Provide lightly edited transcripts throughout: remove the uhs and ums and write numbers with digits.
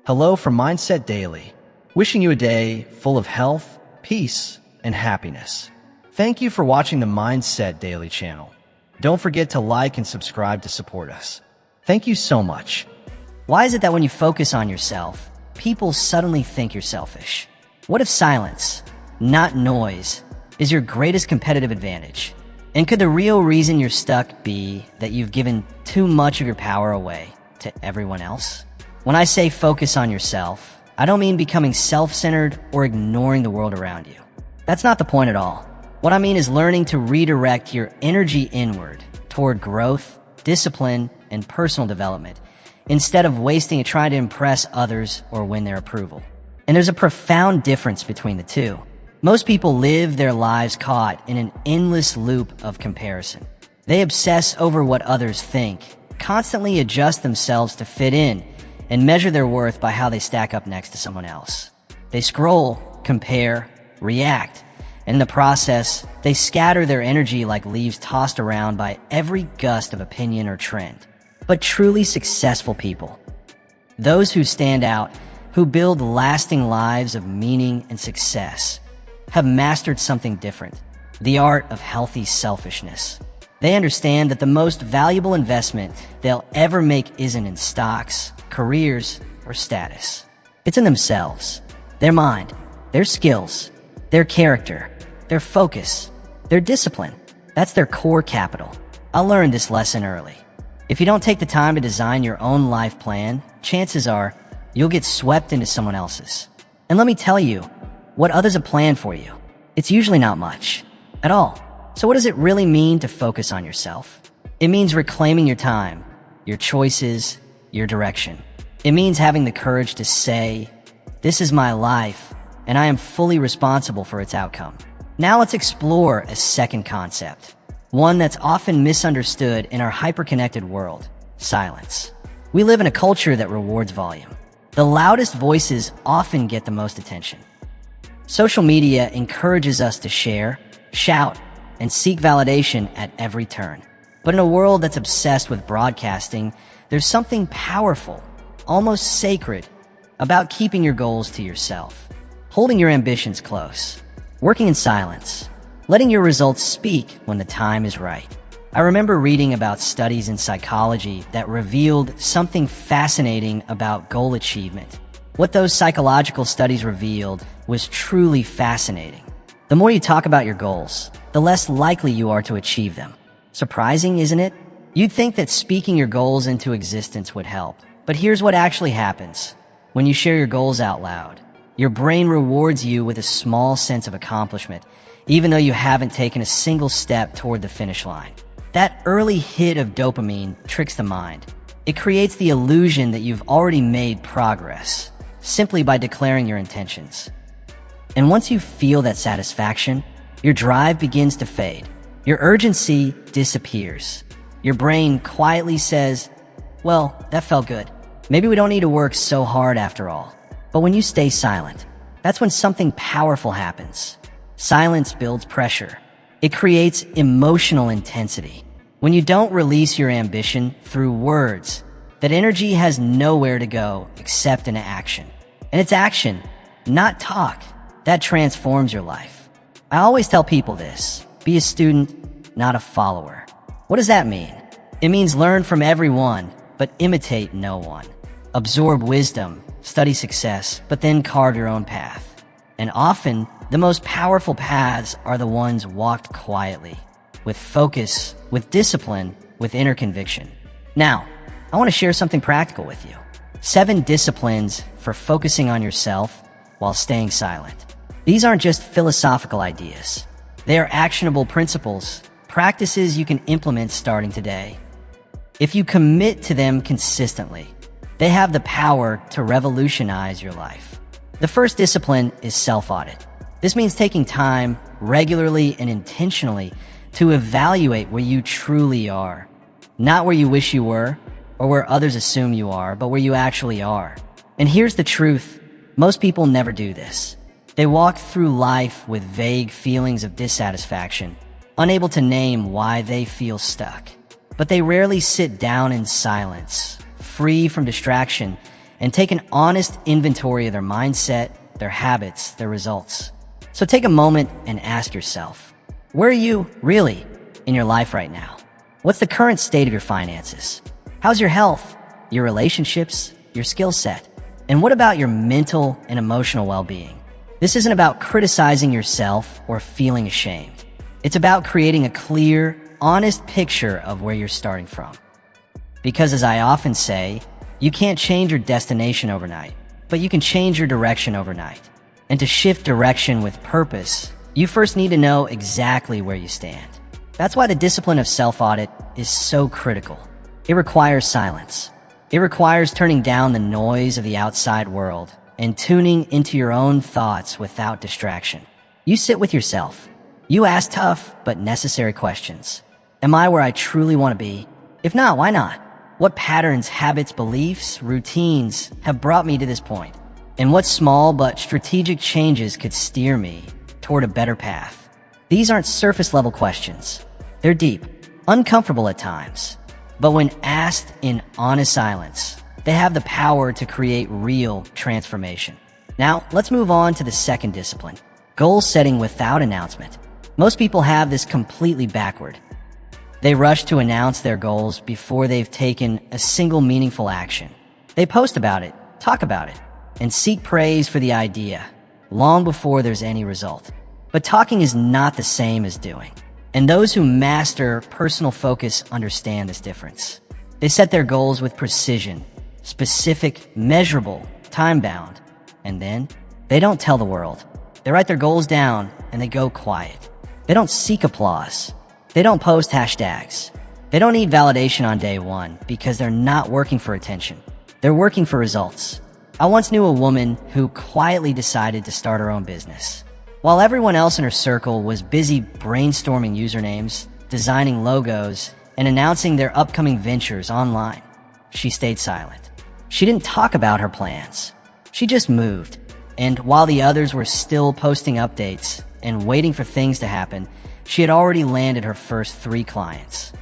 Hello from Mindset Daily, wishing you a day full of health, peace, and happiness. Thank you for watching the Mindset Daily channel. Don't forget to like and subscribe to support us. Thank you so much. Why is it that when you focus on yourself, people suddenly think you're selfish? What if silence, not noise, is your greatest competitive advantage? And could the real reason you're stuck be that you've given too much of your power away to everyone else? When I say focus on yourself, I don't mean becoming self-centered or ignoring the world around you. That's not the point at all. What I mean is learning to redirect your energy inward toward growth, discipline, and personal development, instead of wasting it trying to impress others or win their approval. And there's a profound difference between the two. Most people live their lives caught in an endless loop of comparison. They obsess over what others think, constantly adjust themselves to fit in, and measure their worth by how they stack up next to someone else. They scroll, compare, react, and in the process, they scatter their energy like leaves tossed around by every gust of opinion or trend. But truly successful people, those who stand out, who build lasting lives of meaning and success, have mastered something different, the art of healthy selfishness. They understand that the most valuable investment they'll ever make isn't in stocks, careers, or status. It's in themselves, their mind, their skills, their character, their focus, their discipline. That's their core capital. I learned this lesson early. If you don't take the time to design your own life plan, chances are you'll get swept into someone else's. And let me tell you, what others have planned for you, it's usually not much at all. So what does it really mean to focus on yourself? It means reclaiming your time, your choices, your direction. It means having the courage to say, this is my life, and I am fully responsible for its outcome. Now let's explore a second concept, one that's often misunderstood in our hyper-connected world: silence. We live in a culture that rewards volume. The loudest voices often get the most attention. Social media encourages us to share, shout, and seek validation at every turn. But in a world that's obsessed with broadcasting, there's something powerful, almost sacred, about keeping your goals to yourself, holding your ambitions close, working in silence, letting your results speak when the time is right. I remember reading about studies in psychology that revealed something fascinating about goal achievement. What those psychological studies revealed was truly fascinating. The more you talk about your goals, the less likely you are to achieve them. Surprising, isn't it? You'd think that speaking your goals into existence would help. But here's what actually happens. When you share your goals out loud, your brain rewards you with a small sense of accomplishment, even though you haven't taken a single step toward the finish line. That early hit of dopamine tricks the mind. It creates the illusion that you've already made progress, simply by declaring your intentions. And once you feel that satisfaction, your drive begins to fade. Your urgency disappears. Your brain quietly says, well, that felt good. Maybe we don't need to work so hard after all. But when you stay silent, that's when something powerful happens. Silence builds pressure. It creates emotional intensity. When you don't release your ambition through words, that energy has nowhere to go except into action. And it's action, not talk, that transforms your life. I always tell people this: be a student, not a follower. What does that mean? It means learn from everyone, but imitate no one. Absorb wisdom, study success, but then carve your own path. And often, the most powerful paths are the ones walked quietly, with focus, with discipline, with inner conviction. Now, I want to share something practical with you. 7 disciplines for focusing on yourself while staying silent. These aren't just philosophical ideas. They are actionable principles, practices you can implement starting today. If you commit to them consistently, they have the power to revolutionize your life. The first discipline is self-audit. This means taking time, regularly and intentionally, to evaluate where you truly are. Not where you wish you were, or where others assume you are, but where you actually are. And here's the truth: most people never do this. They walk through life with vague feelings of dissatisfaction, unable to name why they feel stuck. But they rarely sit down in silence, free from distraction, and take an honest inventory of their mindset, their habits, their results. So take a moment and ask yourself, where are you really in your life right now? What's the current state of your finances? How's your health, your relationships, your skill set? And what about your mental and emotional well-being? This isn't about criticizing yourself or feeling ashamed. It's about creating a clear, honest picture of where you're starting from. Because as I often say, you can't change your destination overnight, but you can change your direction overnight. And to shift direction with purpose, you first need to know exactly where you stand. That's why the discipline of self-audit is so critical. It requires silence. It requires turning down the noise of the outside world and tuning into your own thoughts without distraction. You sit with yourself. You ask tough but necessary questions. Am I where I truly want to be? If not, why not? What patterns, habits, beliefs, routines have brought me to this point? And what small but strategic changes could steer me toward a better path? These aren't surface-level questions. They're deep, uncomfortable at times. But when asked in honest silence, they have the power to create real transformation. Now, let's move on to the second discipline, goal setting without announcement. Most people have this completely backward. They rush to announce their goals before they've taken a single meaningful action. They post about it, talk about it, and seek praise for the idea long before there's any result. But talking is not the same as doing. And those who master personal focus understand this difference. They set their goals with precision, specific, measurable, time-bound, and then they don't tell the world. They write their goals down and they go quiet. They don't seek applause. They don't post hashtags. They don't need validation on day one because they're not working for attention. They're working for results. I once knew a woman who quietly decided to start her own business. While everyone else in her circle was busy brainstorming usernames, designing logos, and announcing their upcoming ventures online, she stayed silent. She didn't talk about her plans. She just moved. And while the others were still posting updates and waiting for things to happen, she had already landed her first 3 clients.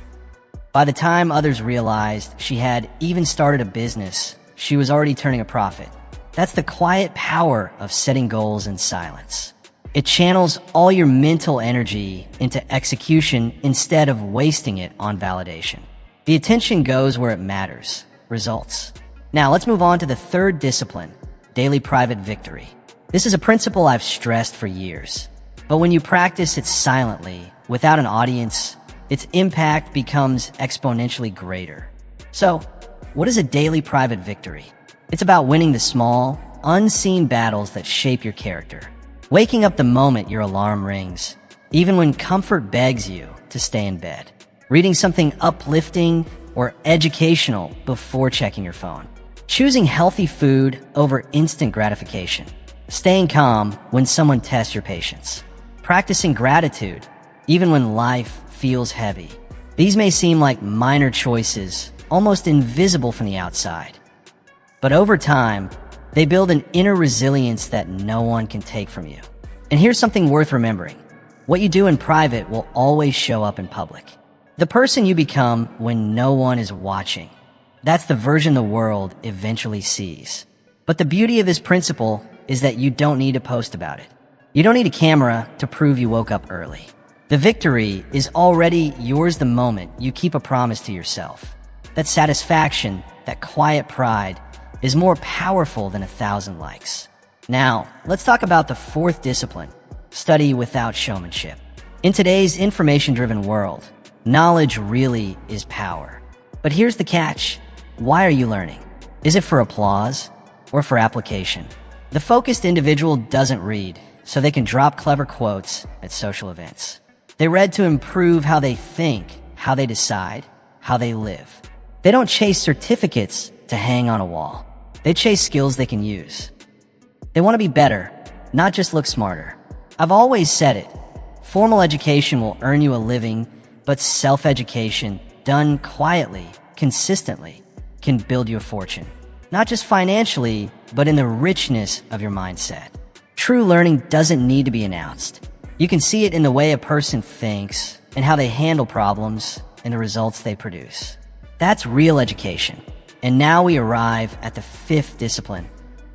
By the time others realized she had even started a business, she was already turning a profit. That's the quiet power of setting goals in silence. It channels all your mental energy into execution instead of wasting it on validation. The attention goes where it matters, results. Now let's move on to the third discipline, daily private victory. This is a principle I've stressed for years. But when you practice it silently, without an audience, its impact becomes exponentially greater. So, what is a daily private victory? It's about winning the small, unseen battles that shape your character. Waking up the moment your alarm rings, even when comfort begs you to stay in bed. Reading something uplifting or educational before checking your phone. Choosing healthy food over instant gratification. Staying calm when someone tests your patience. Practicing gratitude, even when life feels heavy. These may seem like minor choices, almost invisible from the outside. But over time, they build an inner resilience that no one can take from you. And here's something worth remembering. What you do in private will always show up in public. The person you become when no one is watching. That's the version the world eventually sees. But the beauty of this principle is that you don't need to post about it. You don't need a camera to prove you woke up early. The victory is already yours the moment you keep a promise to yourself. That satisfaction, that quiet pride, is more powerful than 1,000 likes. Now, let's talk about the fourth discipline, study without showmanship. In today's information-driven world, knowledge really is power. But here's the catch. Why are you learning? Is it for applause or for application? The focused individual doesn't read, so they can drop clever quotes at social events. They read to improve how they think, how they decide, how they live. They don't chase certificates to hang on a wall. They chase skills they can use. They want to be better, not just look smarter. I've always said it. Formal education will earn you a living, but self-education, done quietly, consistently, can build you a fortune. Not just financially, but in the richness of your mindset. True learning doesn't need to be announced. You can see it in the way a person thinks and how they handle problems and the results they produce. That's real education. And now we arrive at the fifth discipline: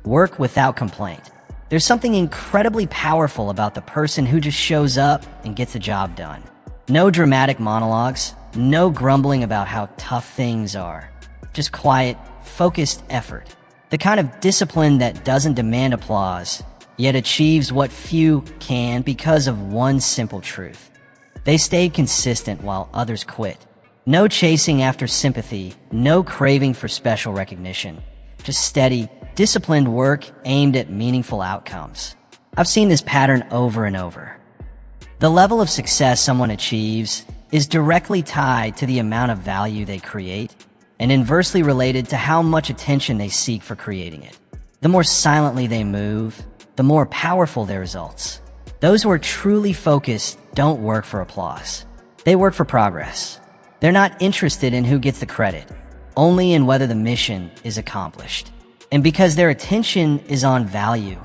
work without complaint. There's something incredibly powerful about the person who just shows up and gets the job done. No dramatic monologues, no grumbling about how tough things are. Just quiet, focused effort. The kind of discipline that doesn't demand applause, yet achieves what few can because of one simple truth. They stayed consistent while others quit. No chasing after sympathy, no craving for special recognition. Just steady, disciplined work aimed at meaningful outcomes. I've seen this pattern over and over. The level of success someone achieves is directly tied to the amount of value they create, and inversely related to how much attention they seek for creating it. The more silently they move, the more powerful their results. Those who are truly focused don't work for applause. They work for progress. They're not interested in who gets the credit, only in whether the mission is accomplished. And because their attention is on value,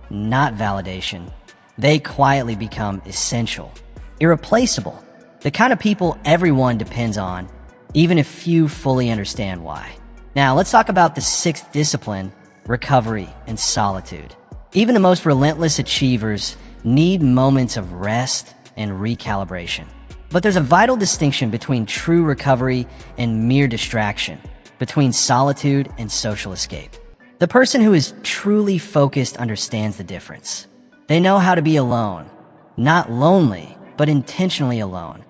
not validation, they quietly become essential, irreplaceable, the kind of people everyone depends on, even if few fully understand why. Now, let's talk about the sixth discipline: recovery and solitude. Even the most relentless achievers need moments of rest and recalibration. But there's a vital distinction between true recovery and mere distraction, between solitude and social escape. The person who is truly focused understands the difference. They know how to be alone, not lonely, but intentionally alone.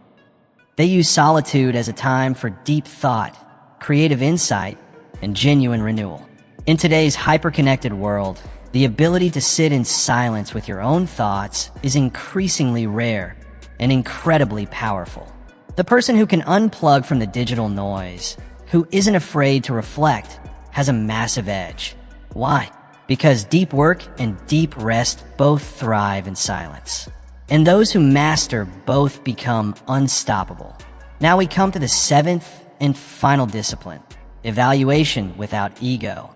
They use solitude as a time for deep thought, creative insight, and genuine renewal. In today's hyper-connected world, the ability to sit in silence with your own thoughts is increasingly rare and incredibly powerful. The person who can unplug from the digital noise, who isn't afraid to reflect, has a massive edge. Why? Because deep work and deep rest both thrive in silence. And those who master both become unstoppable. Now we come to the seventh and final discipline: evaluation without ego.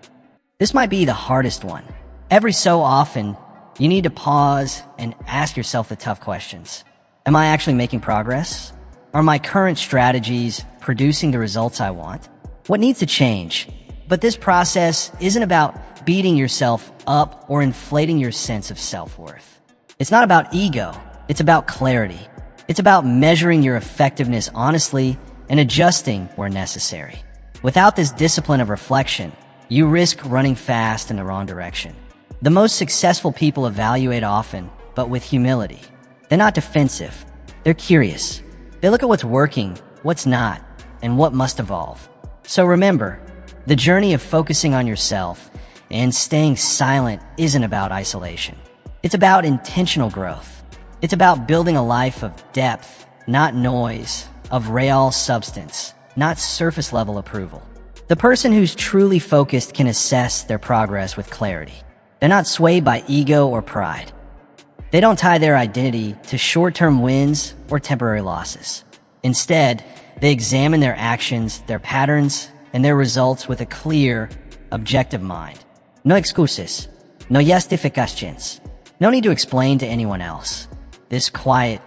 This might be the hardest one. Every so often, you need to pause and ask yourself the tough questions. Am I actually making progress? Are my current strategies producing the results I want? What needs to change? But this process isn't about beating yourself up or inflating your sense of self-worth. It's not about ego. It's about clarity. It's about measuring your effectiveness honestly and adjusting where necessary. Without this discipline of reflection, you risk running fast in the wrong direction. The most successful people evaluate often, but with humility. They're not defensive. They're curious. They look at what's working, what's not, and what must evolve. So remember, the journey of focusing on yourself and staying silent isn't about isolation. It's about intentional growth. It's about building a life of depth, not noise, of real substance, not surface-level approval. The person who's truly focused can assess their progress with clarity. They're not swayed by ego or pride. They don't tie their identity to short-term wins or temporary losses. Instead, they examine their actions, their patterns, and their results with a clear, objective mind. No excuses. No justifications. No need to explain to anyone else. This quiet,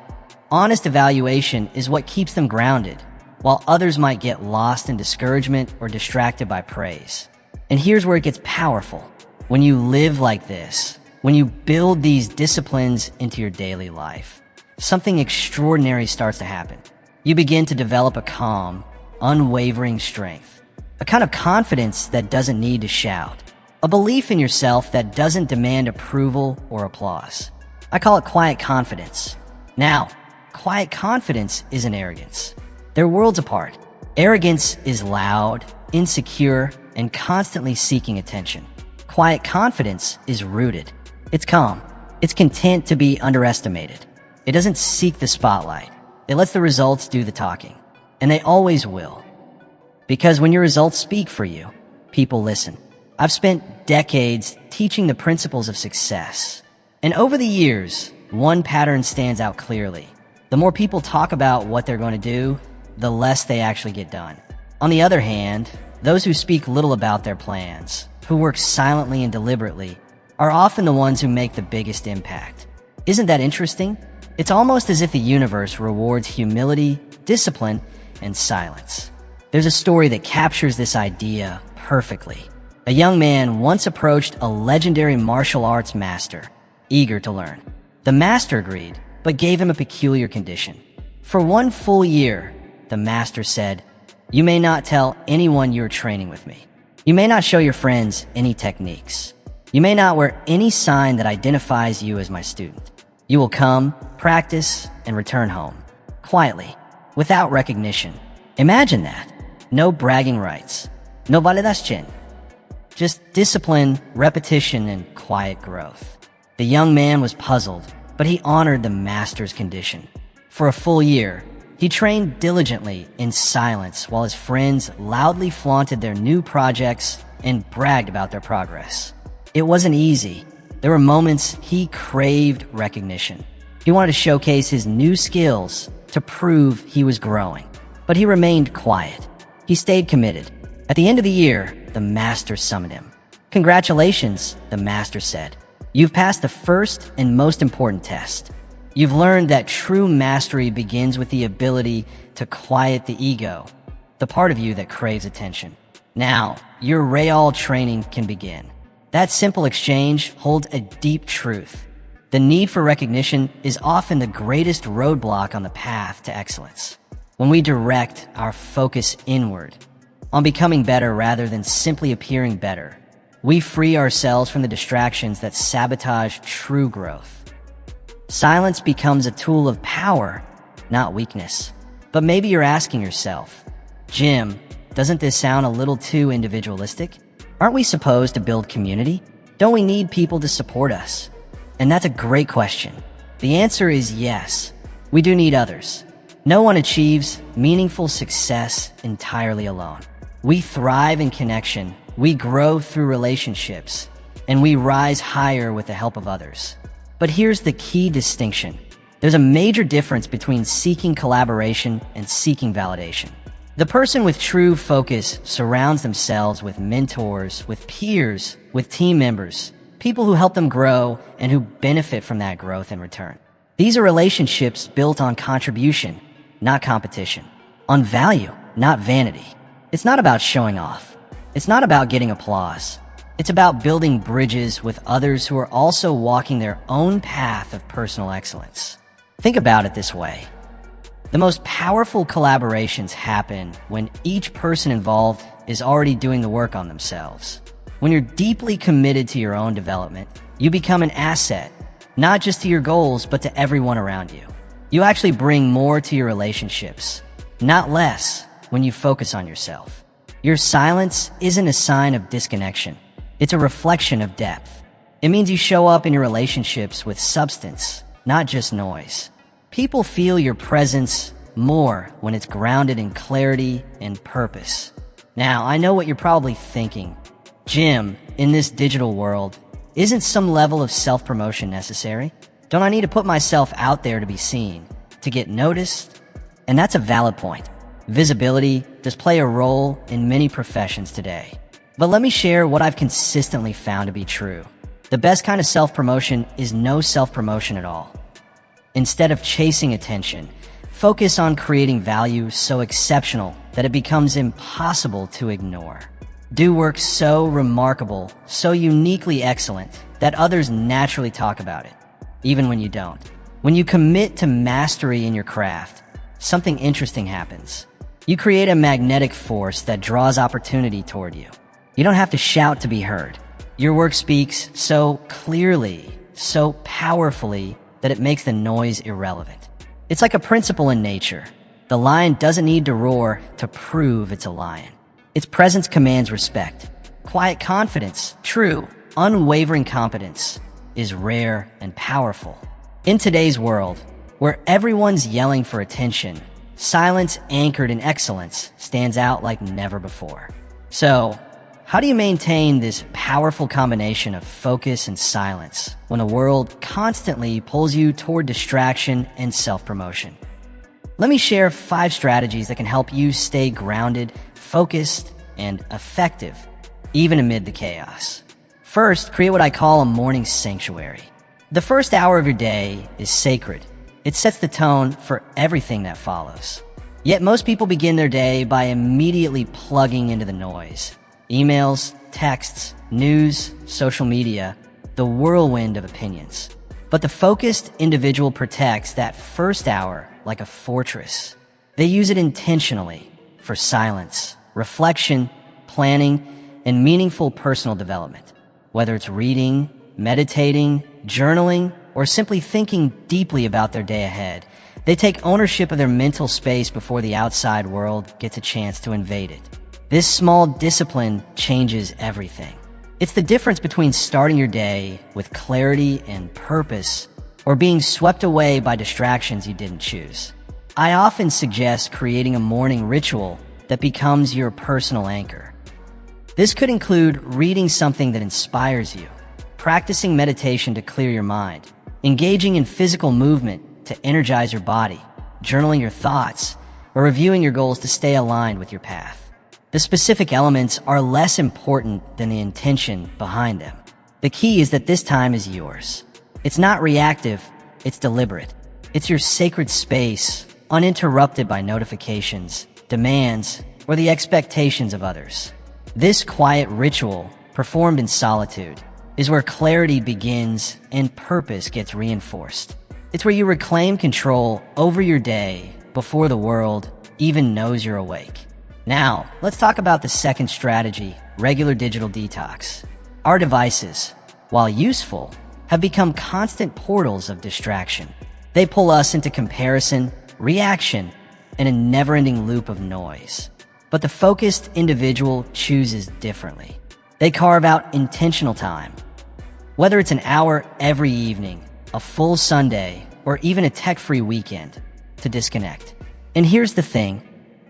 honest evaluation is what keeps them grounded, while others might get lost in discouragement or distracted by praise. And here's where it gets powerful. When you live like this, when you build these disciplines into your daily life, something extraordinary starts to happen. You begin to develop a calm, unwavering strength, a kind of confidence that doesn't need to shout, a belief in yourself that doesn't demand approval or applause. I call it quiet confidence. Now, quiet confidence isn't arrogance. They're worlds apart. Arrogance is loud, insecure, and constantly seeking attention. Quiet confidence is rooted. It's calm. It's content to be underestimated. It doesn't seek the spotlight. It lets the results do the talking. And they always will. Because when your results speak for you, people listen. I've spent decades teaching the principles of success. And over the years, one pattern stands out clearly. The more people talk about what they're going to do, the less they actually get done. On the other hand, those who speak little about their plans, who work silently and deliberately, are often the ones who make the biggest impact. Isn't that interesting? It's almost as if the universe rewards humility, discipline, and silence. There's a story that captures this idea perfectly. A young man once approached a legendary martial arts master, eager to learn. The master agreed, but gave him a peculiar condition. For 1 full year, the master said, "You may not tell anyone you're training with me. You may not show your friends any techniques. You may not wear any sign that identifies you as my student. You will come, practice, and return home, quietly, without recognition." Imagine that. No bragging rights. No validación. Just discipline, repetition, and quiet growth. The young man was puzzled, but he honored the master's condition. For a full year, he trained diligently in silence while his friends loudly flaunted their new projects and bragged about their progress. It wasn't easy. There were moments he craved recognition. He wanted to showcase his new skills to prove he was growing. But he remained quiet. He stayed committed. At the end of the year, the master summoned him. "Congratulations," the master said. "You've passed the first and most important test. You've learned that true mastery begins with the ability to quiet the ego, the part of you that craves attention. Now, your real training can begin." That simple exchange holds a deep truth. The need for recognition is often the greatest roadblock on the path to excellence. When we direct our focus inward, on becoming better rather than simply appearing better, we free ourselves from the distractions that sabotage true growth. Silence becomes a tool of power, not weakness. But maybe you're asking yourself, "Jim, doesn't this sound a little too individualistic? Aren't we supposed to build community? Don't we need people to support us?" And that's a great question. The answer is yes. We do need others. No one achieves meaningful success entirely alone. We thrive in connection, we grow through relationships, and we rise higher with the help of others. But here's the key distinction. There's a major difference between seeking collaboration and seeking validation. The person with true focus surrounds themselves with mentors, with peers, with team members, people who help them grow and who benefit from that growth in return. These are relationships built on contribution, not competition, on value, not vanity. It's not about showing off. It's not about getting applause. It's about building bridges with others who are also walking their own path of personal excellence. Think about it this way. The most powerful collaborations happen when each person involved is already doing the work on themselves. When you're deeply committed to your own development, you become an asset, not just to your goals, but to everyone around you. You actually bring more to your relationships, not less, when you focus on yourself. Your silence isn't a sign of disconnection. It's a reflection of depth. It means you show up in your relationships with substance, not just noise. People feel your presence more when it's grounded in clarity and purpose. Now, I know what you're probably thinking. "Jim, in this digital world, isn't some level of self-promotion necessary? Don't I need to put myself out there to be seen, to get noticed?" And that's a valid point. Visibility does play a role in many professions today. But let me share what I've consistently found to be true. The best kind of self-promotion is no self-promotion at all. Instead of chasing attention, focus on creating value so exceptional that it becomes impossible to ignore. Do work so remarkable, so uniquely excellent, that others naturally talk about it, even when you don't. When you commit to mastery in your craft, something interesting happens. You create a magnetic force that draws opportunity toward you. You don't have to shout to be heard. Your work speaks so clearly, so powerfully, that it makes the noise irrelevant. It's like a principle in nature. The lion doesn't need to roar to prove it's a lion. Its presence commands respect. Quiet confidence, true, unwavering competence, is rare and powerful. In today's world, where everyone's yelling for attention, silence anchored in excellence stands out like never before. So, how do you maintain this powerful combination of focus and silence when the world constantly pulls you toward distraction and self-promotion? Let me share 5 strategies that can help you stay grounded, focused, and effective, even amid the chaos. First, create what I call a morning sanctuary. The first hour of your day is sacred. It sets the tone for everything that follows. Yet most people begin their day by immediately plugging into the noise. Emails, texts, news, social media, the whirlwind of opinions. But the focused individual protects that first hour like a fortress. They use it intentionally for silence, reflection, planning, and meaningful personal development. Whether it's reading, meditating, journaling, or simply thinking deeply about their day ahead, they take ownership of their mental space before the outside world gets a chance to invade it. This small discipline changes everything. It's the difference between starting your day with clarity and purpose or being swept away by distractions you didn't choose. I often suggest creating a morning ritual that becomes your personal anchor. This could include reading something that inspires you, practicing meditation to clear your mind, engaging in physical movement to energize your body, journaling your thoughts, or reviewing your goals to stay aligned with your path. The specific elements are less important than the intention behind them. The key is that this time is yours. It's not reactive, it's deliberate. It's your sacred space, uninterrupted by notifications, demands, or the expectations of others. This quiet ritual, performed in solitude, is where clarity begins and purpose gets reinforced. It's where you reclaim control over your day before the world even knows you're awake. Now, let's talk about the second strategy, regular digital detox. Our devices, while useful, have become constant portals of distraction. They pull us into comparison, reaction, and a never-ending loop of noise. But the focused individual chooses differently. They carve out intentional time. Whether it's an hour every evening, a full Sunday, or even a tech-free weekend, to disconnect. And here's the thing.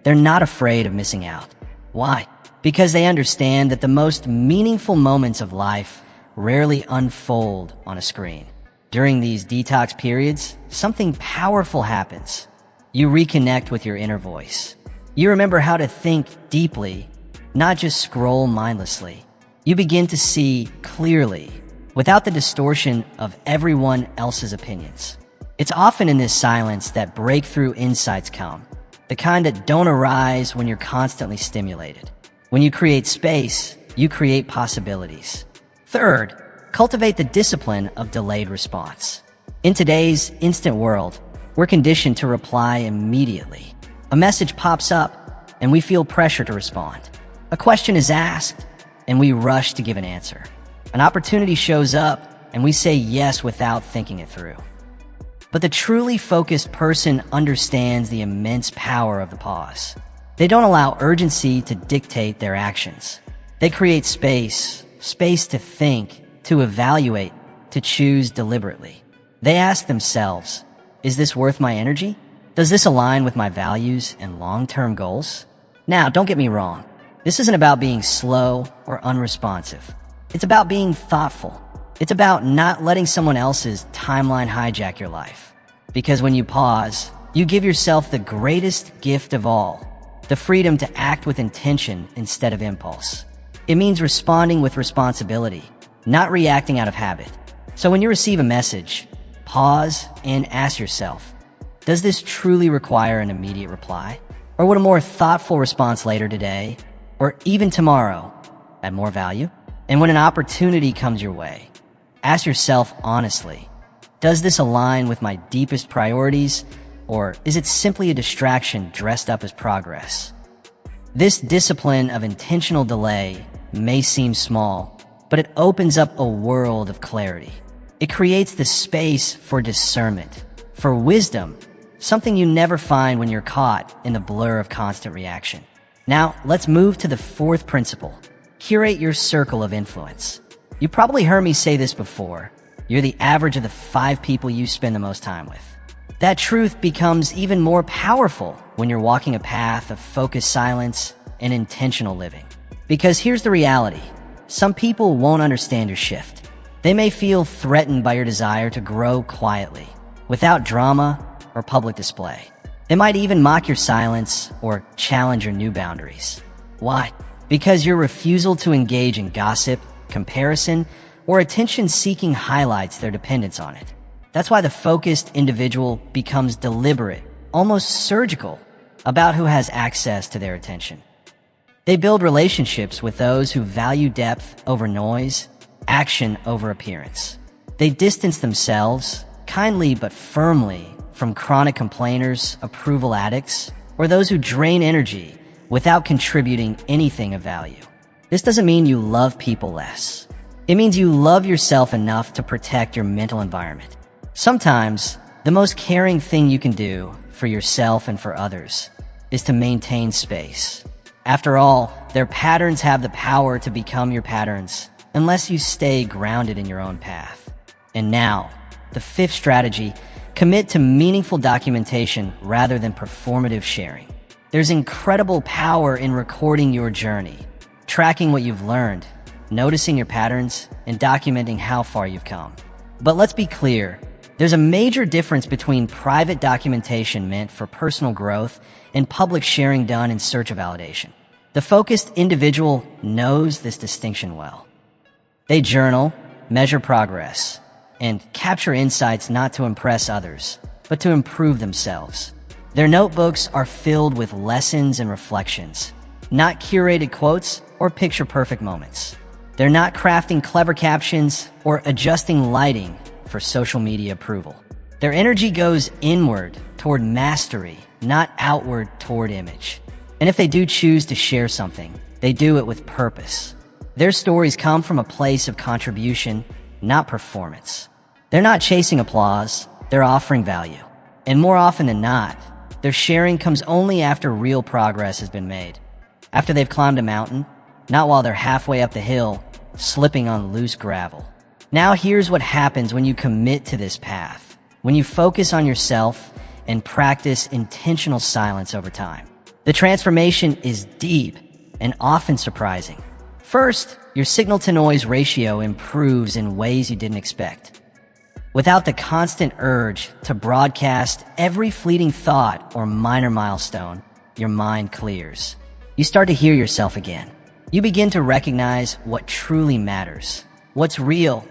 They're not afraid of missing out. Why? Because they understand that the most meaningful moments of life rarely unfold on a screen. During these detox periods, something powerful happens. You reconnect with your inner voice. You remember how to think deeply, not just scroll mindlessly. You begin to see clearly, without the distortion of everyone else's opinions. It's often in this silence that breakthrough insights come. The kind that don't arise when you're constantly stimulated. When you create space, you create possibilities. Third, cultivate the discipline of delayed response. In today's instant world, we're conditioned to reply immediately. A message pops up, and we feel pressure to respond. A question is asked, and we rush to give an answer. An opportunity shows up, and we say yes without thinking it through. But the truly focused person understands the immense power of the pause. They don't allow urgency to dictate their actions. They create space to think, to evaluate, to choose deliberately. They ask themselves, is this worth my energy? Does this align with my values and long-term goals? Now, don't get me wrong. This isn't about being slow or unresponsive. It's about being thoughtful. It's about not letting someone else's timeline hijack your life. Because when you pause, you give yourself the greatest gift of all, the freedom to act with intention instead of impulse. It means responding with responsibility, not reacting out of habit. So when you receive a message, pause and ask yourself, does this truly require an immediate reply? Or would a more thoughtful response later today, or even tomorrow, add more value? And when an opportunity comes your way, ask yourself honestly, does this align with my deepest priorities, or is it simply a distraction dressed up as progress? This discipline of intentional delay may seem small, but it opens up a world of clarity. It creates the space for discernment, for wisdom, something you never find when you're caught in the blur of constant reaction. Now, let's move to the fourth principle. Curate your circle of influence. You probably heard me say this before. You're the average of the 5 people you spend the most time with. That truth becomes even more powerful when you're walking a path of focused silence and intentional living. Because here's the reality. Some people won't understand your shift. They may feel threatened by your desire to grow quietly, without drama or public display. They might even mock your silence or challenge your new boundaries. Why? Because your refusal to engage in gossip, comparison, or attention-seeking highlights their dependence on it. That's why the focused individual becomes deliberate, almost surgical, about who has access to their attention. They build relationships with those who value depth over noise, action over appearance. They distance themselves, kindly but firmly, from chronic complainers, approval addicts, or those who drain energy without contributing anything of value. This doesn't mean you love people less. It means you love yourself enough to protect your mental environment. Sometimes, the most caring thing you can do for yourself and for others is to maintain space. After all, their patterns have the power to become your patterns unless you stay grounded in your own path. And now, the fifth strategy, commit to meaningful documentation rather than performative sharing. There's incredible power in recording your journey, tracking what you've learned, noticing your patterns, and documenting how far you've come. But let's be clear, there's a major difference between private documentation meant for personal growth and public sharing done in search of validation. The focused individual knows this distinction well. They journal, measure progress, and capture insights not to impress others, but to improve themselves. Their notebooks are filled with lessons and reflections, not curated quotes or picture-perfect moments. They're not crafting clever captions or adjusting lighting for social media approval. Their energy goes inward toward mastery, not outward toward image. And if they do choose to share something, they do it with purpose. Their stories come from a place of contribution, not performance. They're not chasing applause, they're offering value. And more often than not, their sharing comes only after real progress has been made. After they've climbed a mountain, not while they're halfway up the hill, slipping on loose gravel. Now here's what happens when you commit to this path. When you focus on yourself and practice intentional silence over time. The transformation is deep and often surprising. First, your signal-to-noise ratio improves in ways you didn't expect. Without the constant urge to broadcast every fleeting thought or minor milestone, your mind clears. You start to hear yourself again. You begin to recognize what truly matters, what's real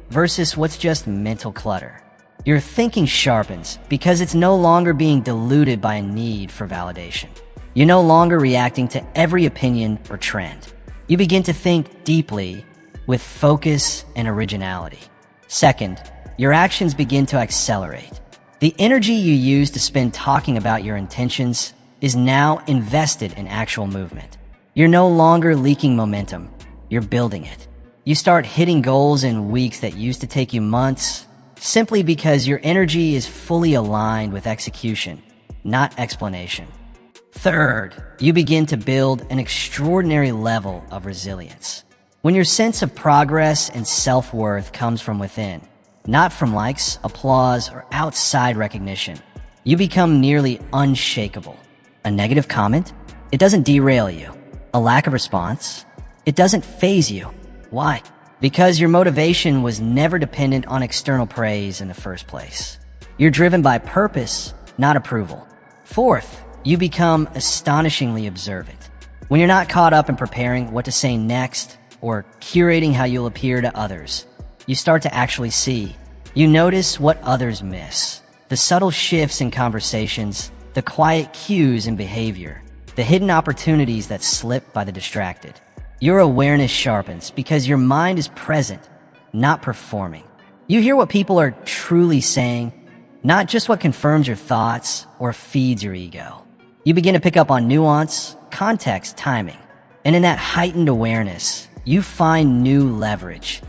versus what's just mental clutter. Your thinking sharpens because it's no longer being diluted by a need for validation. You're no longer reacting to every opinion or trend. You begin to think deeply with focus and originality. Second, your actions begin to accelerate. The energy you use to spend talking about your intentions is now invested in actual movement. You're no longer leaking momentum, you're building it. You start hitting goals in weeks that used to take you months, simply because your energy is fully aligned with execution, not explanation. Third, you begin to build an extraordinary level of resilience. When your sense of progress and self-worth comes from within, not from likes, applause, or outside recognition, you become nearly unshakable. A negative comment? It doesn't derail you. A lack of response? It doesn't faze you. Why? Because your motivation was never dependent on external praise in the first place. You're driven by purpose, not approval. Fourth, you become astonishingly observant. When you're not caught up in preparing what to say next or curating how you'll appear to others, you start to actually see. You notice what others miss. The subtle shifts in conversations, the quiet cues in behavior, the hidden opportunities that slip by the distracted. Your awareness sharpens because your mind is present, not performing. You hear what people are truly saying, not just what confirms your thoughts or feeds your ego. You begin to pick up on nuance, context, timing. And in that heightened awareness, you find new leverage.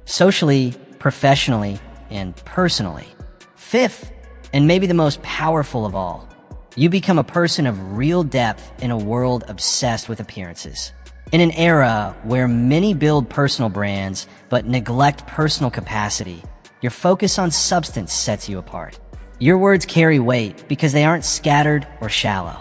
Socially, professionally, and personally. Fifth, and maybe the most powerful of all, you become a person of real depth in a world obsessed with appearances. In an era where many build personal brands but neglect personal capacity, your focus on substance sets you apart. Your words carry weight because they aren't scattered or shallow.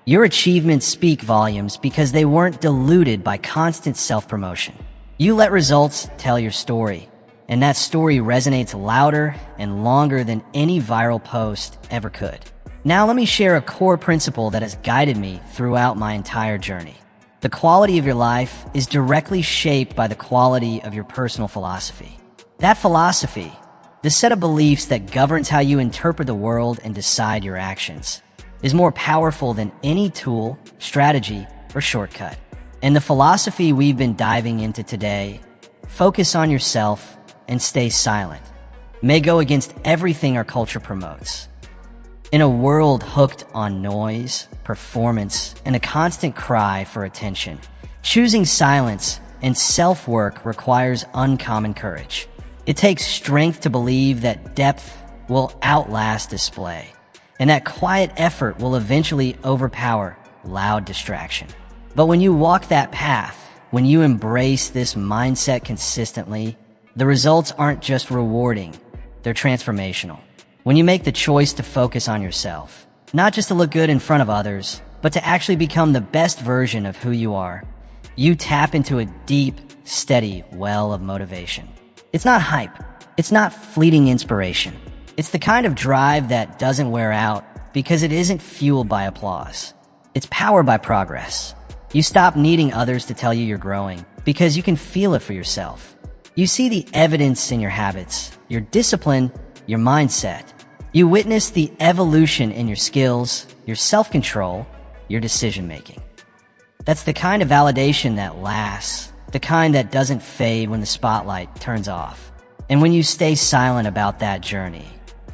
Your achievements speak volumes because they weren't diluted by constant self-promotion. You let results tell your story, and that story resonates louder and longer than any viral post ever could. Now let me share a core principle that has guided me throughout my entire journey. The quality of your life is directly shaped by the quality of your personal philosophy. That philosophy, the set of beliefs that governs how you interpret the world and decide your actions, is more powerful than any tool, strategy, or shortcut. And the philosophy we've been diving into today, focus on yourself and stay silent, may go against everything our culture promotes. In a world hooked on noise, performance, and a constant cry for attention, choosing silence and self-work requires uncommon courage. It takes strength to believe that depth will outlast display, and that quiet effort will eventually overpower loud distraction. But when you walk that path, when you embrace this mindset consistently, the results aren't just rewarding, they're transformational. When you make the choice to focus on yourself, not just to look good in front of others, but to actually become the best version of who you are, you tap into a deep, steady well of motivation. It's not hype. It's not fleeting inspiration. It's the kind of drive that doesn't wear out because it isn't fueled by applause. It's powered by progress. You stop needing others to tell you you're growing because you can feel it for yourself. You see the evidence in your habits, your discipline, your mindset. You witness the evolution in your skills, your self-control, your decision-making. That's the kind of validation that lasts, the kind that doesn't fade when the spotlight turns off. And when you stay silent about that journey,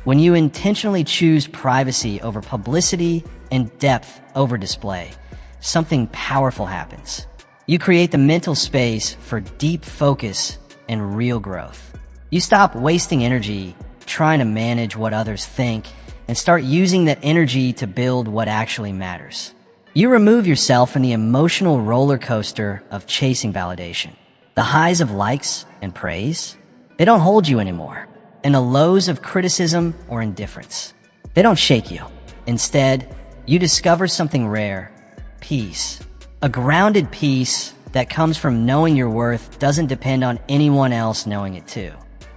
when you intentionally choose privacy over publicity and depth over display, something powerful happens. You create the mental space for deep focus and real growth. You stop wasting energy trying to manage what others think and start using that energy to build what actually matters. You remove yourself from the emotional roller coaster of chasing validation. The highs of likes and praise, they don't hold you anymore. And the lows of criticism or indifference, they don't shake you. Instead, you discover something rare, peace. A grounded peace that comes from knowing your worth doesn't depend on anyone else knowing it too.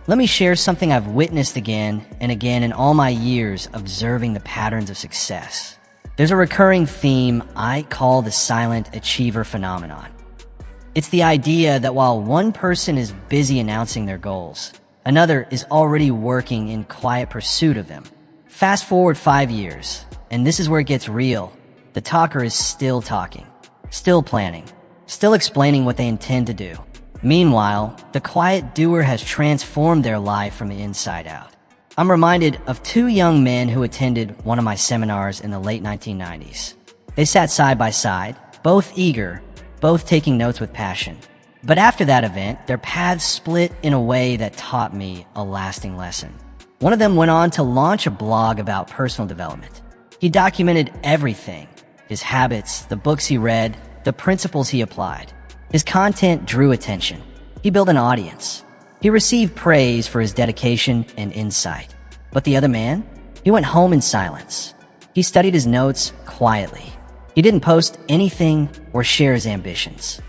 Let me share something I've witnessed again and again in all my years observing the patterns of success. There's a recurring theme I call the silent achiever phenomenon. It's the idea that while one person is busy announcing their goals, another is already working in quiet pursuit of them. Fast forward 5 years, and this is where it gets real. The talker is still talking, still planning, still explaining what they intend to do. Meanwhile, the quiet doer has transformed their life from the inside out. I'm reminded of 2 young men who attended one of my seminars in the late 1990s. They sat side by side, both eager, both taking notes with passion. But after that event, their paths split in a way that taught me a lasting lesson. One of them went on to launch a blog about personal development. He documented everything: his habits, the books he read, the principles he applied. His content drew attention. He built an audience. He received praise for his dedication and insight. But the other man, he went home in silence. He studied his notes quietly. He didn't post anything or share his ambitions.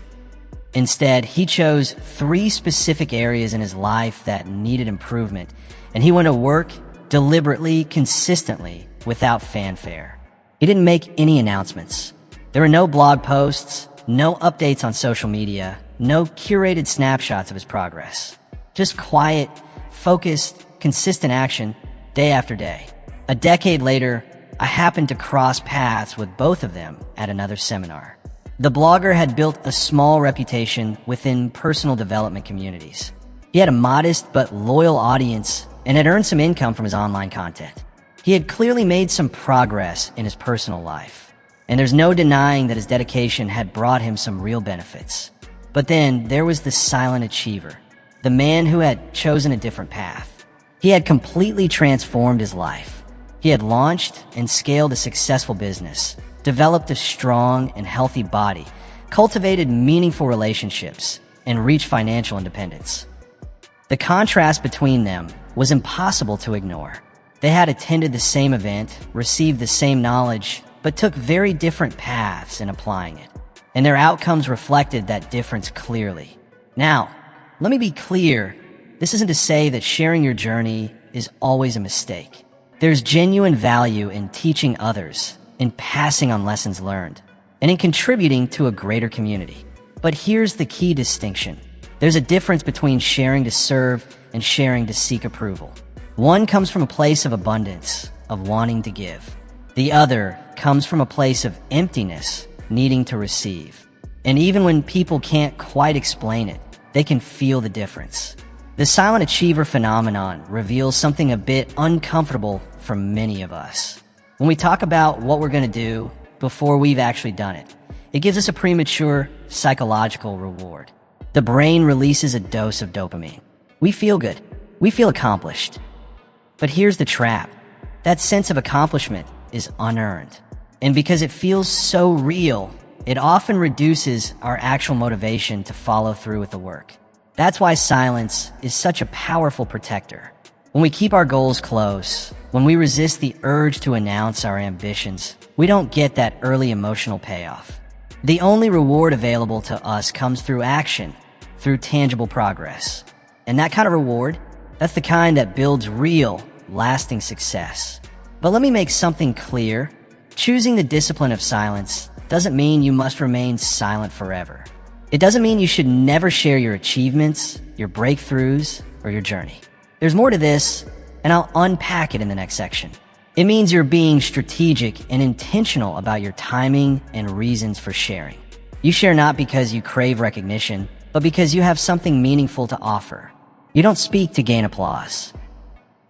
Instead, he chose 3 specific areas in his life that needed improvement, and he went to work deliberately, consistently, without fanfare. He didn't make any announcements. There were no blog posts, no updates on social media, no curated snapshots of his progress. Just quiet, focused, consistent action, day after day. A decade later, I happened to cross paths with both of them at another seminar. The blogger had built a small reputation within personal development communities. He had a modest but loyal audience and had earned some income from his online content. He had clearly made some progress in his personal life, and there's no denying that his dedication had brought him some real benefits. But then there was the silent achiever, the man who had chosen a different path. He had completely transformed his life. He had launched and scaled a successful business, developed a strong and healthy body, cultivated meaningful relationships, and reached financial independence. The contrast between them was impossible to ignore. They had attended the same event, received the same knowledge, but took very different paths in applying it. And their outcomes reflected that difference clearly. Now, let me be clear, this isn't to say that sharing your journey is always a mistake. There's genuine value in teaching others, in passing on lessons learned, and in contributing to a greater community. But here's the key distinction. There's a difference between sharing to serve and sharing to seek approval. One comes from a place of abundance, of wanting to give. The other comes from a place of emptiness, needing to receive. And even when people can't quite explain it, they can feel the difference. The silent achiever phenomenon reveals something a bit uncomfortable for many of us. When we talk about what we're going to do before we've actually done it, it gives us a premature psychological reward. The brain releases a dose of dopamine. We feel good. We feel accomplished. But here's the trap. That sense of accomplishment is unearned. And because it feels so real, it often reduces our actual motivation to follow through with the work. That's why silence is such a powerful protector. When we keep our goals close, when we resist the urge to announce our ambitions, we don't get that early emotional payoff. The only reward available to us comes through action, through tangible progress. And that kind of reward, that's the kind that builds real, lasting success. But let me make something clear. Choosing the discipline of silence doesn't mean you must remain silent forever. It doesn't mean you should never share your achievements, your breakthroughs, or your journey. There's more to this, and I'll unpack it in the next section. It means you're being strategic and intentional about your timing and reasons for sharing. You share not because you crave recognition, but because you have something meaningful to offer. You don't speak to gain applause.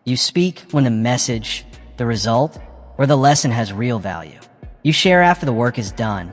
You speak when the message, the result, or the lesson has real value. You share after the work is done,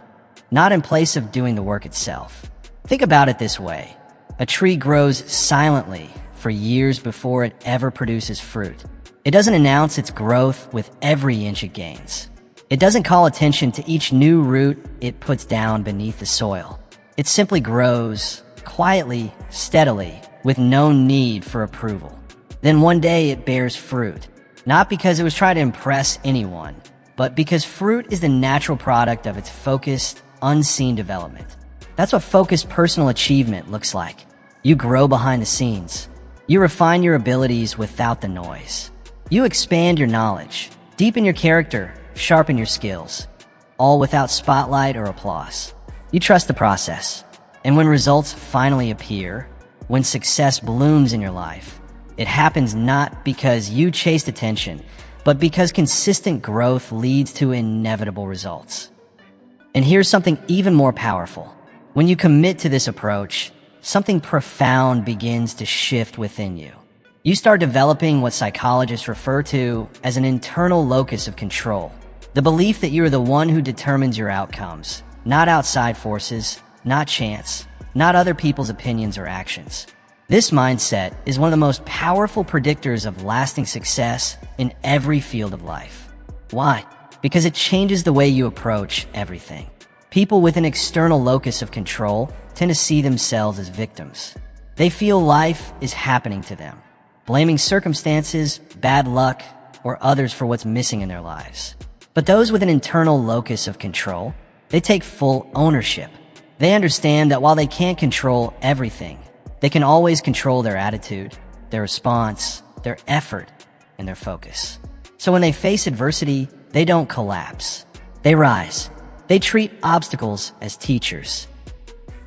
not in place of doing the work itself. Think about it this way. A tree grows silently for years before it ever produces fruit. It doesn't announce its growth with every inch it gains. It doesn't call attention to each new root it puts down beneath the soil. It simply grows, quietly, steadily, with no need for approval. Then one day it bears fruit, not because it was trying to impress anyone, but because fruit is the natural product of its focused, unseen development. That's what focused personal achievement looks like. You grow behind the scenes. You refine your abilities without the noise. You expand your knowledge, deepen your character, sharpen your skills, all without spotlight or applause. You trust the process. And when results finally appear, when success blooms in your life, it happens not because you chased attention, but because consistent growth leads to inevitable results. And here's something even more powerful. When you commit to this approach, something profound begins to shift within you. You start developing what psychologists refer to as an internal locus of control. The belief that you are the one who determines your outcomes, not outside forces, not chance, not other people's opinions or actions. This mindset is one of the most powerful predictors of lasting success in every field of life. Why? Because it changes the way you approach everything. People with an external locus of control tend to see themselves as victims. They feel life is happening to them, blaming circumstances, bad luck, or others for what's missing in their lives. But those with an internal locus of control, they take full ownership. They understand that while they can't control everything, they can always control their attitude, their response, their effort, and their focus. So when they face adversity, they don't collapse. They rise. They treat obstacles as teachers.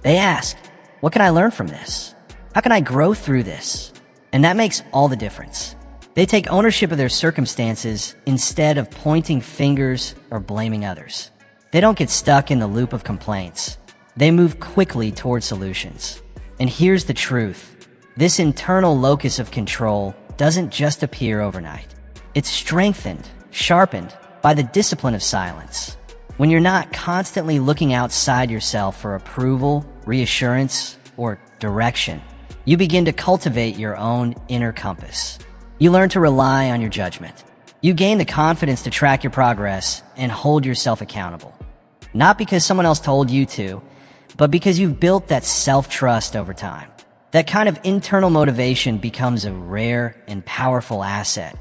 They ask, what can I learn from this? How can I grow through this? And that makes all the difference. They take ownership of their circumstances instead of pointing fingers or blaming others. They don't get stuck in the loop of complaints. They move quickly toward solutions. And here's the truth. This internal locus of control doesn't just appear overnight. It's strengthened, sharpened by the discipline of silence. When you're not constantly looking outside yourself for approval, reassurance, or direction, you begin to cultivate your own inner compass. You learn to rely on your judgment. You gain the confidence to track your progress and hold yourself accountable. Not because someone else told you to, but because you've built that self-trust over time. That kind of internal motivation becomes a rare and powerful asset,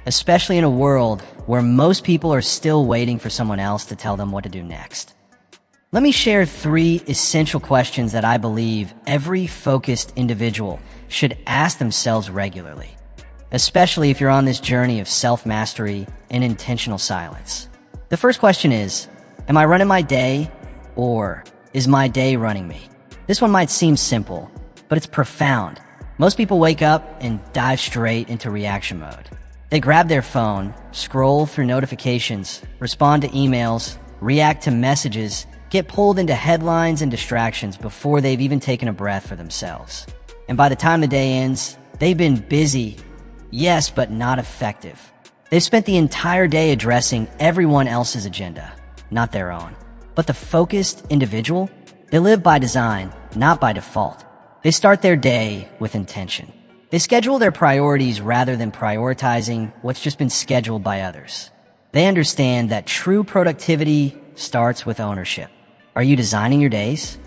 especially in a world where most people are still waiting for someone else to tell them what to do next. Let me share 3 essential questions that I believe every focused individual should ask themselves regularly, especially if you're on this journey of self-mastery and intentional silence. The first question is, am I running my day, or is my day running me? This one might seem simple, but it's profound. Most people wake up and dive straight into reaction mode. They grab their phone, scroll through notifications, respond to emails, react to messages, get pulled into headlines and distractions before they've even taken a breath for themselves. And by the time the day ends, they've been busy, yes, but not effective. They've spent the entire day addressing everyone else's agenda, not their own. But the focused individual, they live by design, not by default. They start their day with intention. They schedule their priorities rather than prioritizing what's just been scheduled by others. They understand that true productivity starts with ownership. Are you designing your days?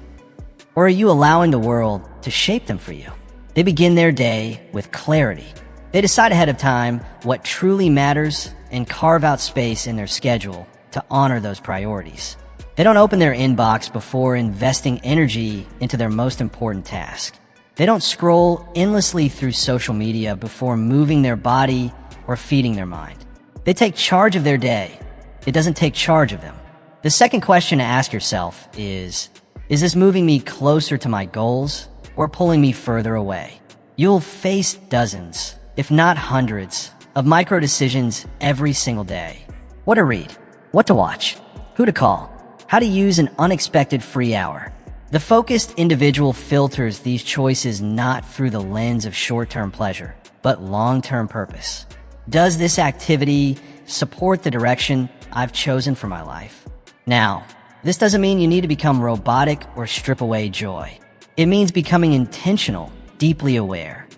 Or are you allowing the world to shape them for you? They begin their day with clarity. They decide ahead of time what truly matters and carve out space in their schedule to honor those priorities. They don't open their inbox before investing energy into their most important task. They don't scroll endlessly through social media before moving their body or feeding their mind. They take charge of their day. It doesn't take charge of them. The second question to ask yourself is this moving me closer to my goals or pulling me further away? You'll face dozens, if not hundreds, of micro decisions every single day. What to read, what to watch, who to call, how to use an unexpected free hour. The focused individual filters these choices not through the lens of short-term pleasure, but long-term purpose. Does this activity support the direction I've chosen for my life? Now, this doesn't mean you need to become robotic or strip away joy. It means becoming intentional, deeply aware.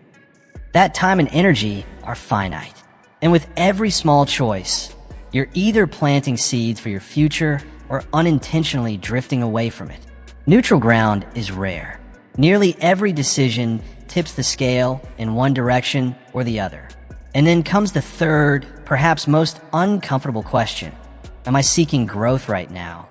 That time and energy are finite. And with every small choice, you're either planting seeds for your future or unintentionally drifting away from it. Neutral ground is rare. Nearly every decision tips the scale in one direction or the other. And then comes the third, perhaps most uncomfortable question. Am I seeking growth right now?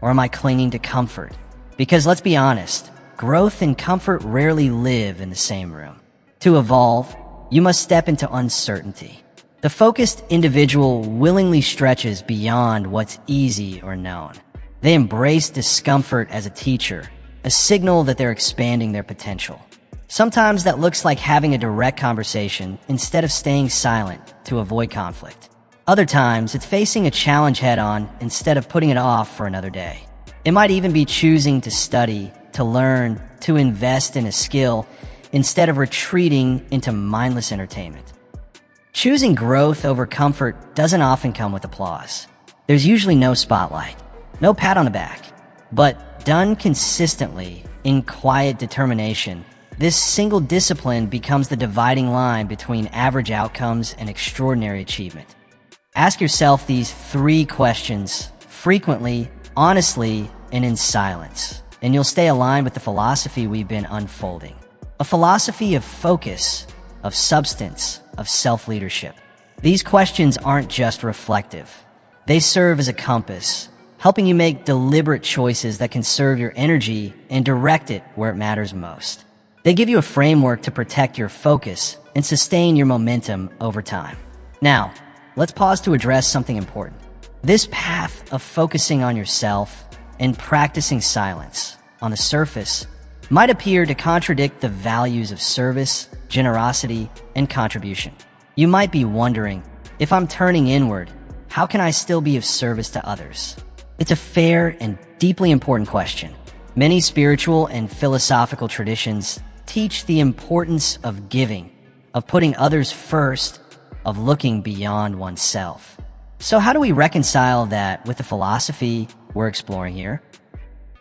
Or am I clinging to comfort? Because let's be honest, growth and comfort rarely live in the same room. To evolve, you must step into uncertainty. The focused individual willingly stretches beyond what's easy or known. They embrace discomfort as a teacher, a signal that they're expanding their potential. Sometimes that looks like having a direct conversation instead of staying silent to avoid conflict. Other times, it's facing a challenge head-on instead of putting it off for another day. It might even be choosing to study, to learn, to invest in a skill instead of retreating into mindless entertainment. Choosing growth over comfort doesn't often come with applause. There's usually no spotlight, no pat on the back. But done consistently, in quiet determination, this single discipline becomes the dividing line between average outcomes and extraordinary achievement. Ask yourself these 3 questions frequently, honestly, and in silence, and you'll stay aligned with the philosophy we've been unfolding. A philosophy of focus, of substance, of self-leadership. These questions aren't just reflective. They serve as a compass, helping you make deliberate choices that can serve your energy and direct it where it matters most. They give you a framework to protect your focus and sustain your momentum over time. Now, let's pause to address something important. This path of focusing on yourself and practicing silence, on the surface, might appear to contradict the values of service, generosity, and contribution. You might be wondering, if I'm turning inward, how can I still be of service to others? It's a fair and deeply important question. Many spiritual and philosophical traditions teach the importance of giving, of putting others first, of looking beyond oneself. So how do we reconcile that with the philosophy we're exploring here?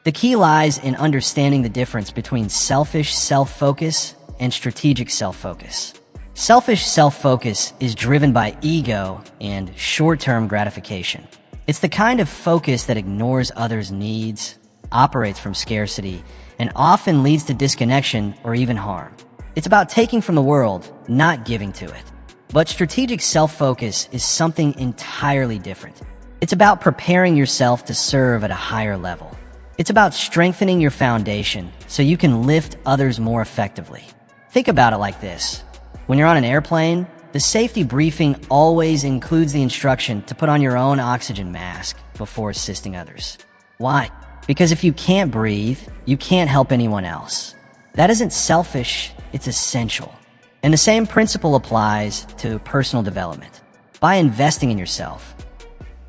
The key lies in understanding the difference between selfish self-focus and strategic self-focus. Selfish self-focus is driven by ego and short-term gratification. It's the kind of focus that ignores others' needs, operates from scarcity, and often leads to disconnection or even harm. It's about taking from the world, not giving to it. But strategic self-focus is something entirely different. It's about preparing yourself to serve at a higher level. It's about strengthening your foundation so you can lift others more effectively. Think about it like this. When you're on an airplane, the safety briefing always includes the instruction to put on your own oxygen mask before assisting others. Why? Because if you can't breathe, you can't help anyone else. That isn't selfish, it's essential. And the same principle applies to personal development. By investing in yourself,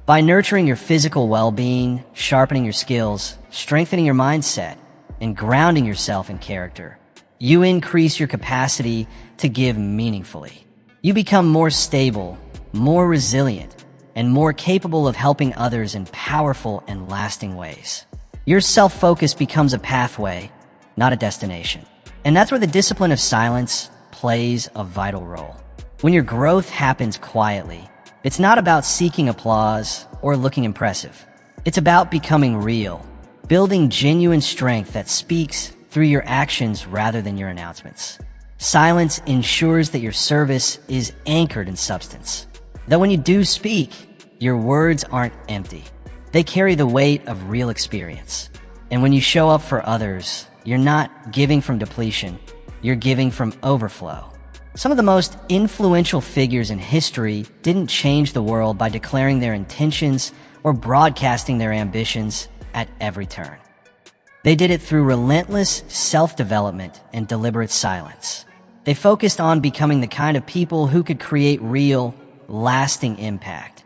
By nurturing your physical well-being, sharpening your skills, strengthening your mindset, and grounding yourself in character, you increase your capacity to give meaningfully. You become more stable, more resilient, and more capable of helping others in powerful and lasting ways. Your self-focus becomes a pathway, not a destination. And that's where the discipline of silence plays a vital role. When your growth happens quietly, it's not about seeking applause or looking impressive. It's about becoming real, building genuine strength that speaks through your actions rather than your announcements. Silence ensures that your service is anchored in substance. That when you do speak, your words aren't empty. They carry the weight of real experience. And when you show up for others, you're not giving from depletion, you're giving from overflow. Some of the most influential figures in history didn't change the world by declaring their intentions or broadcasting their ambitions at every turn. They did it through relentless self-development and deliberate silence. They focused on becoming the kind of people who could create real, lasting impact.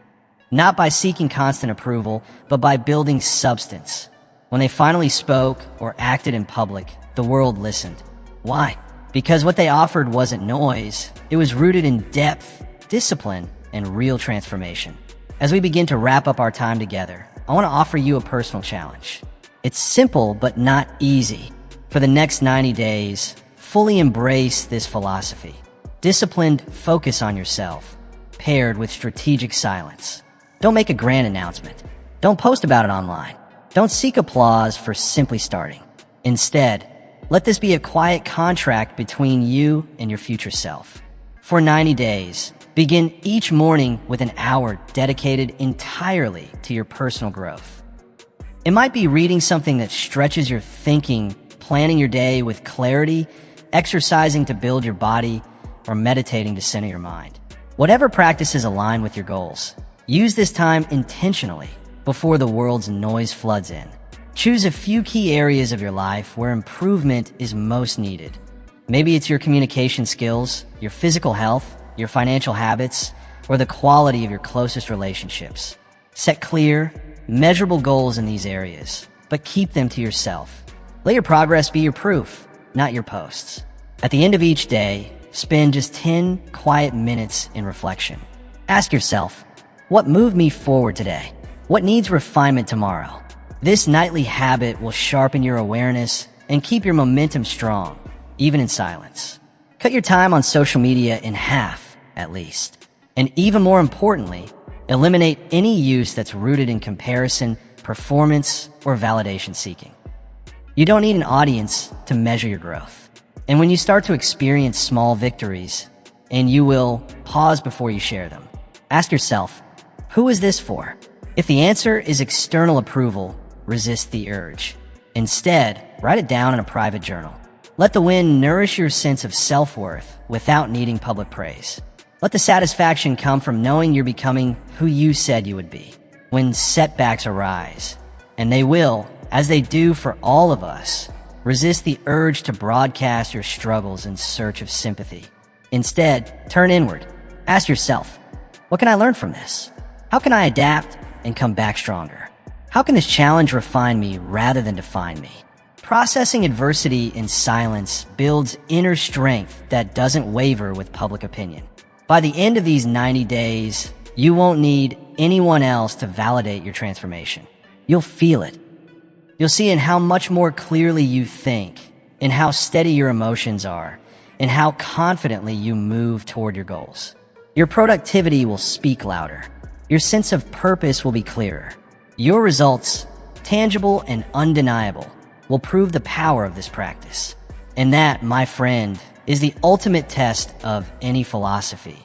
Not by seeking constant approval, but by building substance. When they finally spoke or acted in public, the world listened. Why? Because what they offered wasn't noise. It was rooted in depth, discipline, and real transformation. As we begin to wrap up our time together, I want to offer you a personal challenge. It's simple but not easy. For the next 90 days, fully embrace this philosophy. Disciplined focus on yourself, paired with strategic silence. Don't make a grand announcement. Don't post about it online. Don't seek applause for simply starting. Instead, let this be a quiet contract between you and your future self. For 90 days, begin each morning with an hour dedicated entirely to your personal growth. It might be reading something that stretches your thinking, planning your day with clarity, exercising to build your body, or meditating to center your mind. Whatever practices align with your goals, use this time intentionally before the world's noise floods in. Choose a few key areas of your life where improvement is most needed. Maybe it's your communication skills, your physical health, your financial habits, or the quality of your closest relationships. Set clear, measurable goals in these areas, but keep them to yourself. Let your progress be your proof, not your posts. At the end of each day, spend just 10 quiet minutes in reflection. Ask yourself, what moved me forward today? What needs refinement tomorrow? This nightly habit will sharpen your awareness and keep your momentum strong, even in silence. Cut your time on social media in half, at least. And even more importantly, eliminate any use that's rooted in comparison, performance, or validation seeking. You don't need an audience to measure your growth. And when you start to experience small victories, and you will pause before you share them, ask yourself, who is this for? If the answer is external approval, resist the urge. Instead, write it down in a private journal. Let the win nourish your sense of self-worth without needing public praise. Let the satisfaction come from knowing you're becoming who you said you would be. When setbacks arise, and they will, as they do for all of us, resist the urge to broadcast your struggles in search of sympathy. Instead, turn inward. Ask yourself, what can I learn from this? How can I adapt and come back stronger? How can this challenge refine me rather than define me? Processing adversity in silence builds inner strength that doesn't waver with public opinion. By the end of these 90 days, you won't need anyone else to validate your transformation. You'll feel it. You'll see in how much more clearly you think, in how steady your emotions are, and how confidently you move toward your goals. Your productivity will speak louder. Your sense of purpose will be clearer. Your results, tangible and undeniable, will prove the power of this practice. And that, my friend, is the ultimate test of any philosophy.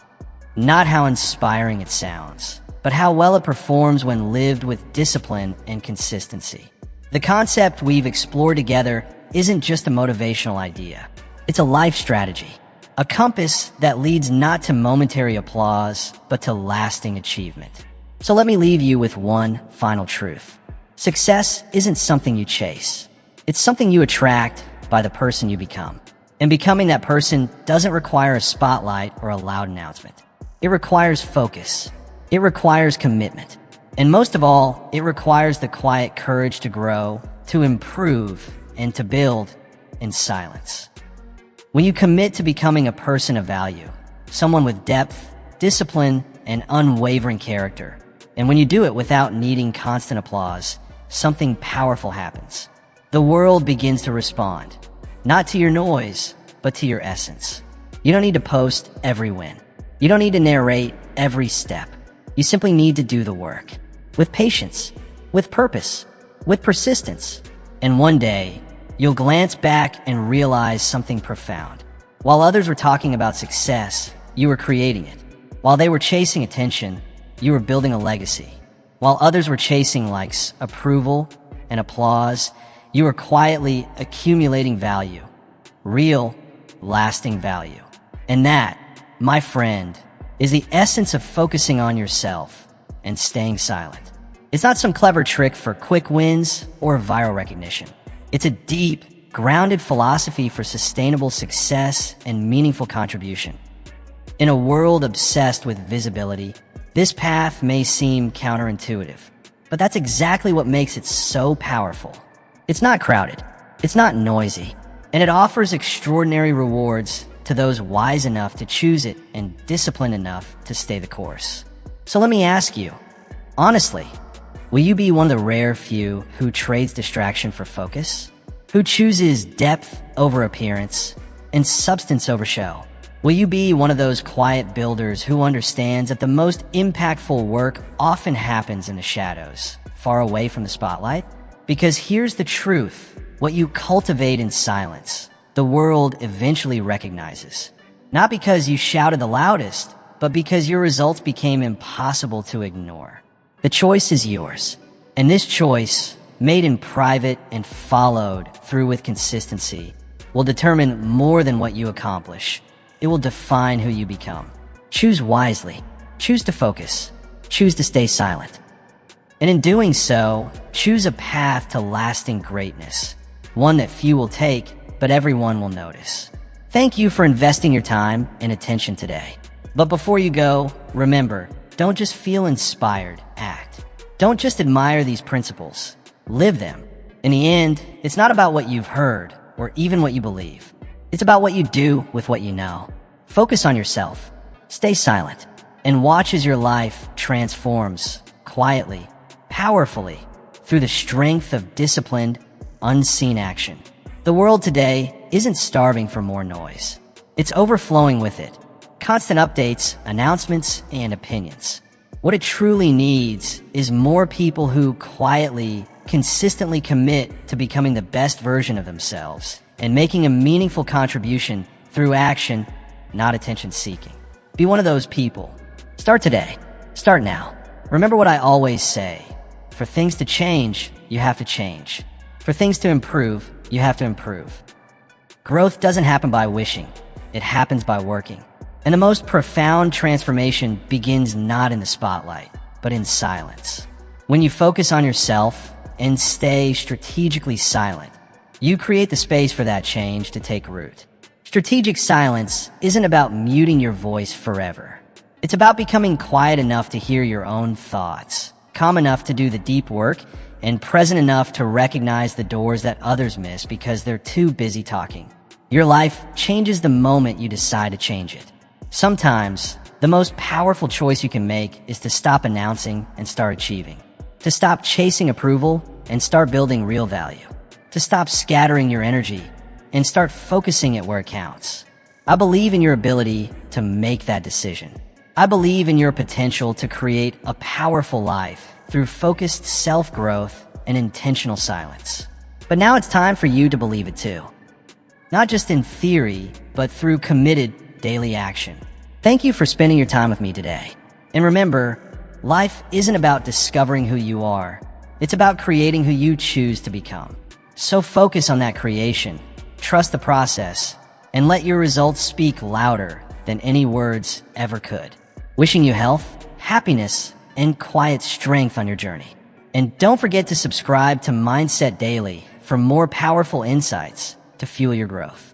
Not how inspiring it sounds, but how well it performs when lived with discipline and consistency. The concept we've explored together isn't just a motivational idea. It's a life strategy, a compass that leads not to momentary applause, but to lasting achievement. So let me leave you with one final truth. Success isn't something you chase. It's something you attract by the person you become. And becoming that person doesn't require a spotlight or a loud announcement. It requires focus. It requires commitment. And most of all, it requires the quiet courage to grow, to improve, and to build in silence. When you commit to becoming a person of value, someone with depth, discipline, and unwavering character, and when you do it without needing constant applause, something powerful happens. The world begins to respond, not to your noise, but to your essence. You don't need to post every win. You don't need to narrate every step. You simply need to do the work. With patience, with purpose, with persistence. And one day, you'll glance back and realize something profound. While others were talking about success, you were creating it. While they were chasing attention, you were building a legacy. While others were chasing likes, approval, and applause, you were quietly accumulating value. Real, lasting value. And that, my friend, is the essence of focusing on yourself and staying silent. It's not some clever trick for quick wins or viral recognition. It's a deep, grounded philosophy for sustainable success and meaningful contribution. In a world obsessed with visibility, this path may seem counterintuitive, but that's exactly what makes it so powerful. It's not crowded, it's not noisy, and it offers extraordinary rewards to those wise enough to choose it and disciplined enough to stay the course. So let me ask you, honestly, will you be one of the rare few who trades distraction for focus? Who chooses depth over appearance and substance over show? Will you be one of those quiet builders who understands that the most impactful work often happens in the shadows, far away from the spotlight? Because here's the truth. What you cultivate in silence, the world eventually recognizes. Not because you shouted the loudest, but because your results became impossible to ignore. The choice is yours. And this choice, made in private and followed through with consistency, will determine more than what you accomplish. It will define who you become. Choose wisely. Choose to focus. Choose to stay silent. And in doing so, choose a path to lasting greatness. One that few will take, but everyone will notice. Thank you for investing your time and attention today. But before you go, remember, don't just feel inspired, act. Don't just admire these principles. Live them. In the end, it's not about what you've heard or even what you believe. It's about what you do with what you know. Focus on yourself. Stay silent. And watch as your life transforms quietly, powerfully, through the strength of disciplined, unseen action. The world today isn't starving for more noise. It's overflowing with it. Constant updates, announcements, and opinions. What it truly needs is more people who quietly, consistently commit to becoming the best version of themselves and making a meaningful contribution through action, not attention seeking. Be one of those people. Start today. Start now. Remember what I always say. For things to change, you have to change. For things to improve, you have to improve. Growth doesn't happen by wishing. It happens by working. And the most profound transformation begins not in the spotlight, but in silence. When you focus on yourself and stay strategically silent, you create the space for that change to take root. Strategic silence isn't about muting your voice forever. It's about becoming quiet enough to hear your own thoughts, calm enough to do the deep work, and present enough to recognize the doors that others miss because they're too busy talking. Your life changes the moment you decide to change it. Sometimes, the most powerful choice you can make is to stop announcing and start achieving. To stop chasing approval and start building real value. To stop scattering your energy and start focusing it where it counts. I believe in your ability to make that decision. I believe in your potential to create a powerful life through focused self-growth and intentional silence. But now it's time for you to believe it too. Not just in theory, but through committed daily action. Thank you for spending your time with me today. And remember, life isn't about discovering who you are. It's about creating who you choose to become. So focus on that creation, trust the process, and let your results speak louder than any words ever could. Wishing you health, happiness, and quiet strength on your journey. And don't forget to subscribe to Mindset Daily for more powerful insights to fuel your growth.